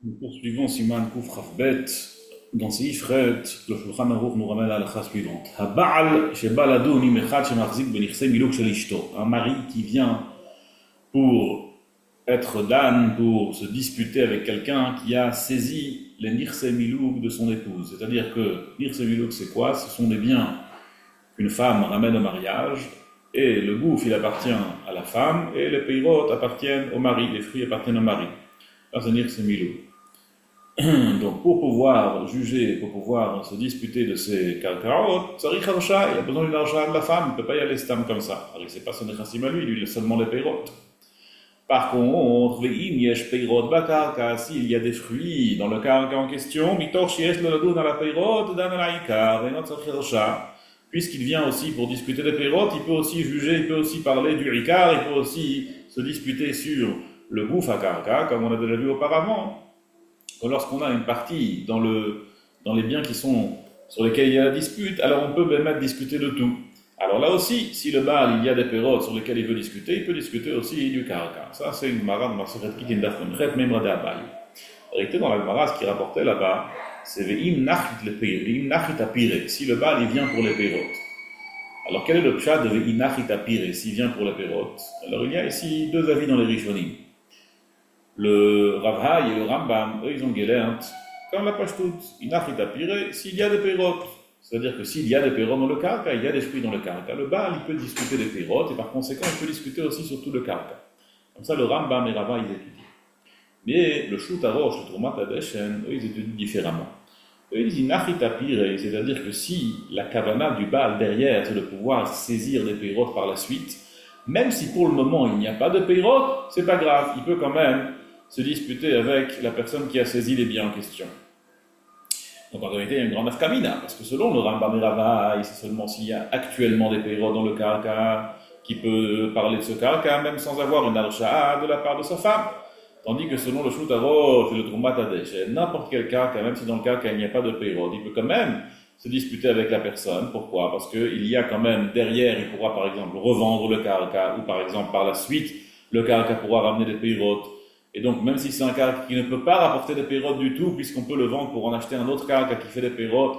Nous poursuivons Siman Kuf Rafbet. Dans ces Ifret, le Shulchan Aruch nous ramène à la phrase suivante. Haba'al shebaladu ni mechad shemachzik benichse miluk shel ishto. Un mari qui vient pour être dan, pour se disputer avec quelqu'un qui a saisi les nirse miluk de son épouse. C'est-à-dire que nirse miluk c'est quoi? Ce sont des biens qu'une femme ramène au mariage et le gouffre il appartient à la femme et les peirot appartiennent au mari, les fruits appartiennent au mari. Ça c'est nirse miluk. Donc, pour pouvoir juger, pour pouvoir se disputer de ces karkaot, Tsarich Harsha, il a besoin d'une archa de la femme, il ne peut pas y aller stam comme ça. Alors, c'est pas son nechassim à lui, il a seulement les peirot. Par contre, ve'im yesh peirot bakarka, s'il y a des fruits dans le karka en question, mitor shiesh le dans la peirot, dan la ikar, et notre Tsarich Harsha, puisqu'il vient aussi pour discuter des peirot, il peut aussi juger, il peut aussi parler du ikar, il peut aussi se disputer sur le gouf à karka, comme on a déjà vu auparavant. Lorsqu'on a une partie dans les biens qui sont sur lesquels il y a la dispute, alors on peut même discuter de tout. Alors là aussi, si le Baal, il y a des pérodes sur lesquelles il veut discuter, il peut discuter aussi du karaka. Ça, c'est une Gemara de Maseret Kitin Dafemchet, même Radé Abaye. En réalité, dans la Gemara, ce qui rapportait là-bas, c'est Ve'im Nachit le Pire, Ve'im Nachit Apire, si le Baal, il vient pour les pérodes. Alors quel est le pshat de Ve'im Nachit Apire, s'il vient pour les pérodes? Alors il y a ici deux avis dans les Rishonim. Le Rav Hai et le Rambam, eux, ils ont gelert, comme la Pashtout, Inachit Apire, s'il y a des pérotes. C'est-à-dire que s'il y a des pérotes dans le karka, il y a des fruits dans le karka. Le Baal, il peut discuter des pérotes, et par conséquent, il peut discuter aussi sur tout le karka. Comme ça, le Rambam et le Rav Hai, ils étudient. Mais le Shut Arosh, le Troumat Adeshen, eux, ils étudient différemment. Eux, ils disent Inachit Apire, c'est-à-dire que si la kavana du Baal derrière, c'est de pouvoir saisir des pérotes par la suite, même si pour le moment, il n'y a pas de pérotes, c'est pas grave, il peut quand même se disputer avec la personne qui a saisi les biens en question. Donc en réalité, il y a une grande afkamina, parce que selon le Rambam et Rava, c'est seulement s'il y a actuellement des pérots dans le karka qui peut parler de ce karka, même sans avoir une archa de la part de sa femme. Tandis que selon le Shutaro et le Troumat Adesh, n'importe quel karka, même si dans le karka il n'y a pas de pérots, il peut quand même se disputer avec la personne. Pourquoi? Parce qu'il y a quand même derrière, il pourra par exemple revendre le karka, ou par exemple par la suite, le karka pourra ramener des pérots. Et donc, même si c'est un karka qui ne peut pas rapporter des pérotes du tout, puisqu'on peut le vendre pour en acheter un autre karka qui fait des pérotes,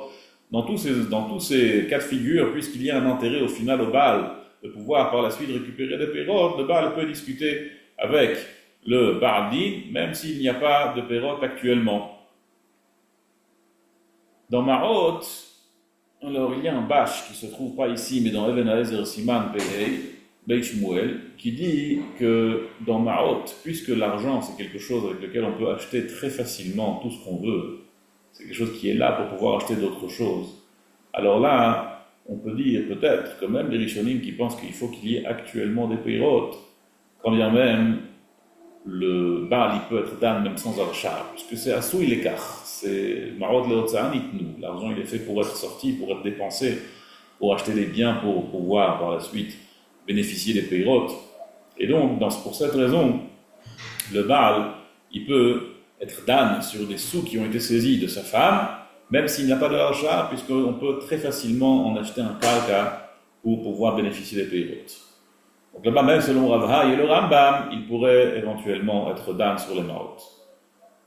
dans tous ces cas de figure, puisqu'il y a un intérêt au final au Baal de pouvoir par la suite récupérer des pérotes, le Baal peut discuter avec le Ba'adin, même s'il n'y a pas de pérotes actuellement. Dans Ma'ot, alors il y a un bâche qui ne se trouve pas ici, mais dans Even Haezer Siman Pehei, Beit Shmuel, qui dit que dans Ma'ot, puisque l'argent c'est quelque chose avec lequel on peut acheter très facilement tout ce qu'on veut, c'est quelque chose qui est là pour pouvoir acheter d'autres choses, alors là, on peut dire peut-être que même les Rishonim qui pensent qu'il faut qu'il y ait actuellement des pérotes, quand bien même le Baal il peut être dan même sans archa, puisque c'est Asou il écart, c'est Ma'ot le'otzaanitnu, l'argent il est fait pour être sorti, pour être dépensé, pour acheter des biens, pour pouvoir par la suite bénéficier des pérotes. Et donc, pour cette raison, le Baal, il peut être dan sur des sous qui ont été saisis de sa femme, même s'il n'y a pas de l'argent, puisqu'on peut très facilement en acheter un karka pour pouvoir bénéficier des pérotes. Donc là-bas, même selon Rav Hai et le Rambam, il pourrait éventuellement être dan sur les maot.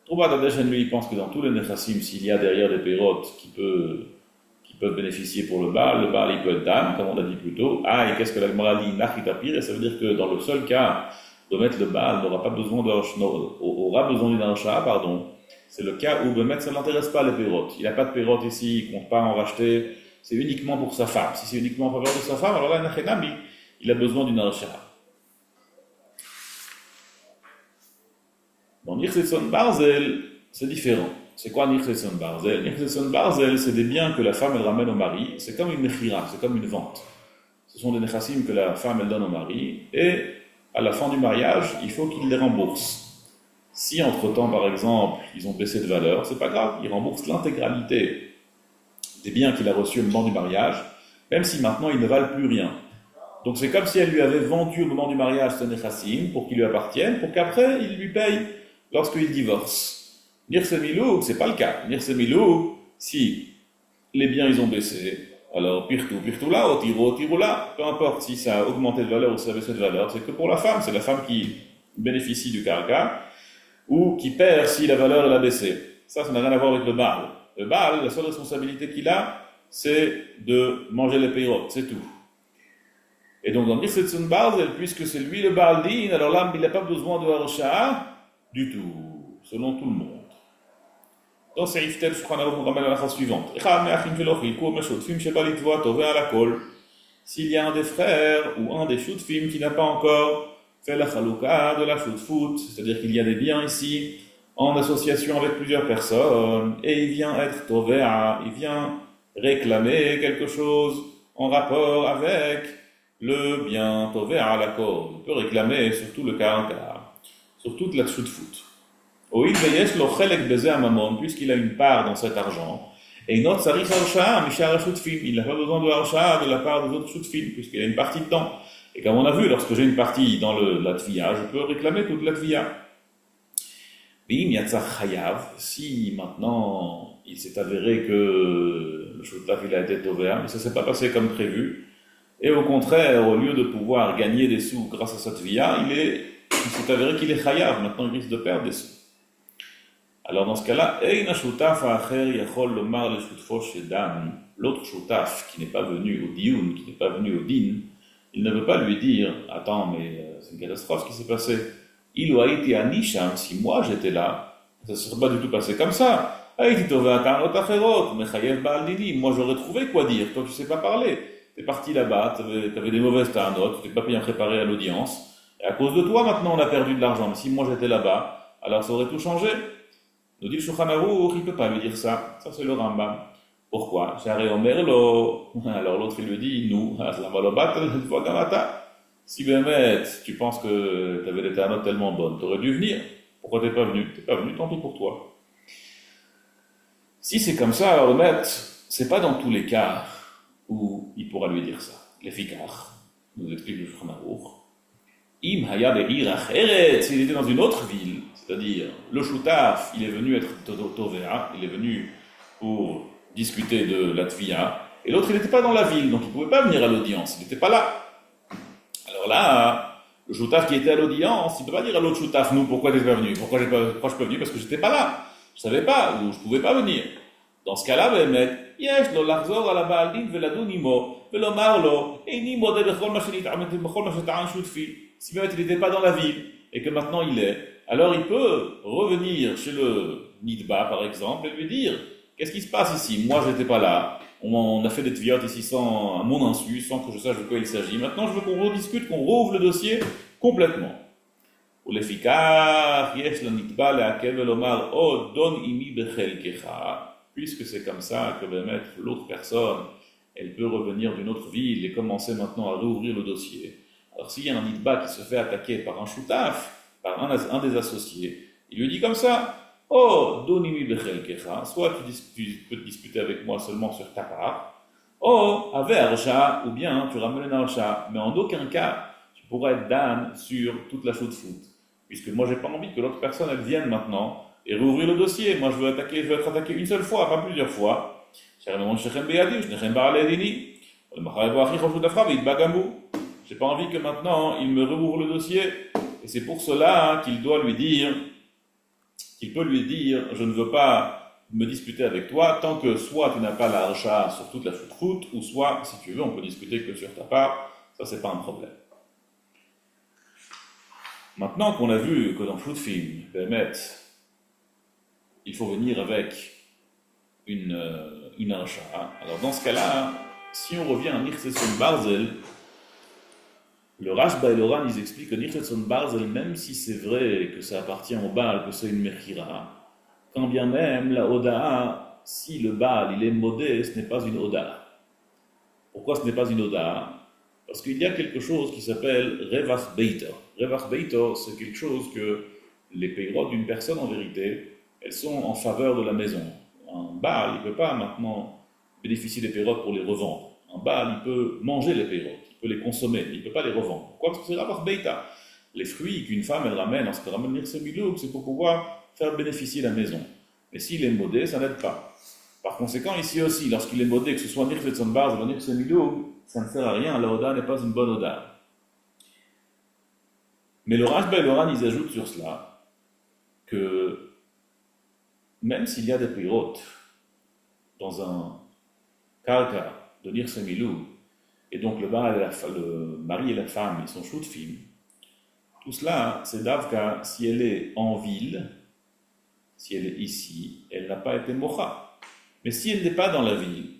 Trouvat Adeshen, lui, il pense que dans tous les nechassim, s'il y a derrière des pérotes qui peuvent bénéficier pour le Baal il peut être dan, comme on l'a dit plus tôt. Ah, et qu'est-ce que la Gemara dit? Nachit Apire, ça veut dire que dans le seul cas de mettre le Baal, n'aura pas besoin aura besoin d'une archa, pardon. C'est le cas où le maître, ça ne l'intéresse pas les pérotes. Il n'a pas de pérotes ici, il ne compte pas en racheter, c'est uniquement pour sa femme. Si c'est uniquement en faveur de sa femme, alors là, Nachenami, il a besoin d'une archa. Dans Nirsetson Barzel, c'est différent. C'est quoi Nirsetson Barzel? Nirsetson Barzel, c'est des biens que la femme elle ramène au mari. C'est comme une mechira, c'est comme une vente. Ce sont des nechassim que la femme elle donne au mari. Et à la fin du mariage, il faut qu'il les rembourse. Si entre-temps, par exemple, ils ont baissé de valeur, c'est pas grave. Il rembourse l'intégralité des biens qu'il a reçus au moment du mariage, même si maintenant ils ne valent plus rien. Donc c'est comme si elle lui avait vendu au moment du mariage ce nechassim pour qu'il lui appartienne, pour qu'après il lui paye lorsqu'il divorce. Nirse Milou, c'est pas le cas. Nirse Milou, si les biens ils ont baissé, alors pirtou là, otiro là, peu importe si ça a augmenté de valeur ou si ça a baissé de valeur, c'est que pour la femme, c'est la femme qui bénéficie du karka. ou qui perd si la valeur elle a baissé. Ça n'a rien à voir avec le Baal. Le Baal, la seule responsabilité qu'il a, c'est de manger les peirotes, c'est tout. Et donc dans Nirsetsun Barzel, puisque c'est lui le Baal Din, alors là, il n'a pas besoin de Harsha du tout, selon tout le monde. Dans ces Iftel, je crois qu'on ramène à la phrase suivante. S'il y a un des frères ou un des Shutfim qui n'a pas encore fait la Chalouka de la Shutfut, c'est-à-dire qu'il y a des biens ici, en association avec plusieurs personnes, et il vient être Tovea, il vient réclamer quelque chose en rapport avec le bien Tovea à la cause. Il peut réclamer surtout le Karanka, sur toute la Shutfut. Puisqu'il a une part dans cet argent, et il n'a pas besoin de Harsha de la part des autres Shutfim, puisqu'il a une partie dedans. Et comme on a vu, lorsque j'ai une partie dans la Tviya, je peux réclamer toute la Tviya. Si maintenant il s'est avéré que le Shutaf il a été Tovea, mais ça ne s'est pas passé comme prévu, et au contraire, au lieu de pouvoir gagner des sous grâce à cette Tviya, il s'est avéré qu'il est Chayav, maintenant il risque de perdre des sous. Alors dans ce cas-là, l'autre Shutaf qui n'est pas venu au Diyun, qui n'est pas venu au Din, il ne veut pas lui dire, attends, mais c'est une catastrophe ce qui s'est passé. Il ou Haïti Anisham, si moi j'étais là, ça ne serait pas du tout passé comme ça. Haïti Tova Karnot Acherot, Mechayev Baal Dini, moi j'aurais trouvé quoi dire, toi tu sais pas parler. T'es parti là-bas, t'avais des mauvaises tarnotes, tu t'es pas bien préparé à l'audience, et à cause de toi maintenant on a perdu de l'argent. Mais si moi j'étais là-bas, alors ça aurait tout changé. Nous dit le Shulchan Aruch, il ne peut pas lui dire ça. Ça, c'est le Rambam. Pourquoi? Alors l'autre, il lui dit, nous, si Bémet, tu penses que tu avais des tarnotes tellement bonnes, tu aurais dû venir. Pourquoi tu n'es pas venu? Tu n'es pas venu, tant pis pour toi. Si c'est comme ça, alors le maître, c'est pas dans tous les cas où il pourra lui dire ça. Les fikar, nous explique le Shulchan Aruch. Im haya be'ir acheret, s'il était dans une autre ville, c'est-à-dire le Shutaf, il est venu être Tovea, il est venu pour discuter de la Tviya, et l'autre il n'était pas dans la ville, donc il ne pouvait pas venir à l'audience, il n'était pas là. Alors là, le Shutaf qui était à l'audience, il ne peut pas dire à l'autre Shutaf, nous, pourquoi tu n'es pas venu? Pourquoi je ne suis pas venu? Parce que je n'étais pas là, je ne savais pas, ou je ne pouvais pas venir. Dans ce cas-là, yesh lo lachzor ala Baal Din veladun imo, velomar lo, eini modeh bechol ma sheta'an shutfi. Si même il n'était pas dans la ville, et que maintenant il est, alors il peut revenir chez le Nidba, par exemple, et lui dire, qu'est-ce qui se passe ici? Moi, je n'étais pas là. On a fait des tviotes ici à mon insu, sans que je sache de quoi il s'agit. Maintenant, je veux qu'on rediscute, qu'on rouvre le dossier complètement. Pour l'efficace, yesh le Nidba le'akel velomar o don imi bechelkecha. Puisque c'est comme ça que va mettre l'autre personne, elle peut revenir d'une autre ville et commencer maintenant à rouvrir le dossier. Alors s'il y a un Nidba qui se fait attaquer par un Shutaf, par un des associés, il lui dit comme ça, oh, donimi bechelkecha, soit tu peux te disputer avec moi seulement sur ta part, oh, avec Harsha, ou bien tu ramènes un Harsha, mais en aucun cas, tu pourras être dan sur toute la Shutfut, puisque moi j'ai pas envie que l'autre personne elle vienne maintenant et rouvrir le dossier. Moi je veux être attaqué une seule fois, pas plusieurs fois. J'ai pas envie que maintenant il me rouvre le dossier, et c'est pour cela qu'il doit lui dire, qu'il peut lui dire, je ne veux pas me disputer avec toi tant que soit tu n'as pas la harsha sur toute la Shutfut, ou soit, si tu veux, on peut discuter que sur ta part, ça c'est pas un problème. Maintenant qu'on a vu que dans Shutfim, il faut venir avec une harsha, alors dans ce cas-là, si on revient à Nirsetsun Barzel, le Rashba et le Ran, ils expliquent que Nirsetsun Barzel, même si c'est vrai que ça appartient au Baal, que c'est une Mechira, quand bien même la Oda'a, si le Baal il est modé, ce n'est pas une Oda'a. Pourquoi ce n'est pas une Oda'a? Parce qu'il y a quelque chose qui s'appelle Revach Beito. Revach Beito, c'est quelque chose que les peirotes d'une personne, en vérité, elles sont en faveur de la maison. Un Baal, il ne peut pas maintenant bénéficier des peirotes pour les revendre. Un Baal, il peut manger les peirotes. Il peut les consommer, mais il ne peut pas les revendre. Pourquoi? Parce que c'est Revach Beita. Les fruits qu'une femme elle ramène, lorsqu'elle ramène Nirse Milouk, c'est pour pouvoir faire bénéficier la maison. Mais s'il est modé, ça n'aide pas. Par conséquent, ici aussi, lorsqu'il est modé, que ce soit Nirsetsun Barzel ou Nirse Milouk, ça ne sert à rien, la Oda n'est pas une bonne Oda. Mais le Rashba et le Ran, ils ajoutent sur cela que même s'il y a des pirotes dans un karka de Nirsemilou, et donc le mari et la femme, ils sont choutfim, tout cela, c'est davka si elle est en ville, si elle est ici, elle n'a pas été mocha. Mais si elle n'est pas dans la ville,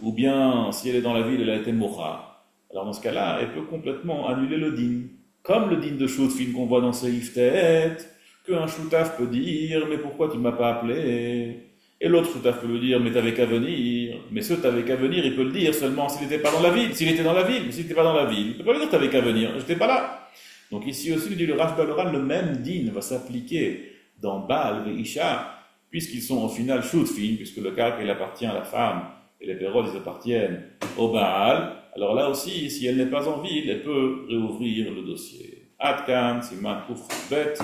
ou bien si elle est dans la ville, elle a été mocha, alors dans ce cas-là, elle peut complètement annuler le din. Comme le din de choutfim qu'on voit dans Seif Tet, qu'un choutaf peut dire, mais pourquoi tu ne m'as pas appelé? Et l'autre choutaf peut lui dire, mais t'avais qu'à venir. Mais ce t'avais qu'à venir, il peut le dire seulement s'il n'était pas dans la ville. S'il était dans la ville, mais s'il n'était pas dans la ville, il ne peut pas lui dire t'avais qu'à venir, j'étais pas là. Donc ici aussi, il dit le Rav Baloran, le même din va s'appliquer dans Baal et Isha, puisqu'ils sont au final choutfim, puisque le kark il appartient à la femme, et les pérodes ils appartiennent au Baal. Alors là aussi, si elle n'est pas en ville, elle peut réouvrir le dossier. Adkan, Siman, Kouf, Bet.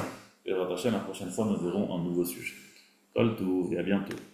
Et la prochaine fois, nous verrons un nouveau sujet. Kol Touv et à bientôt.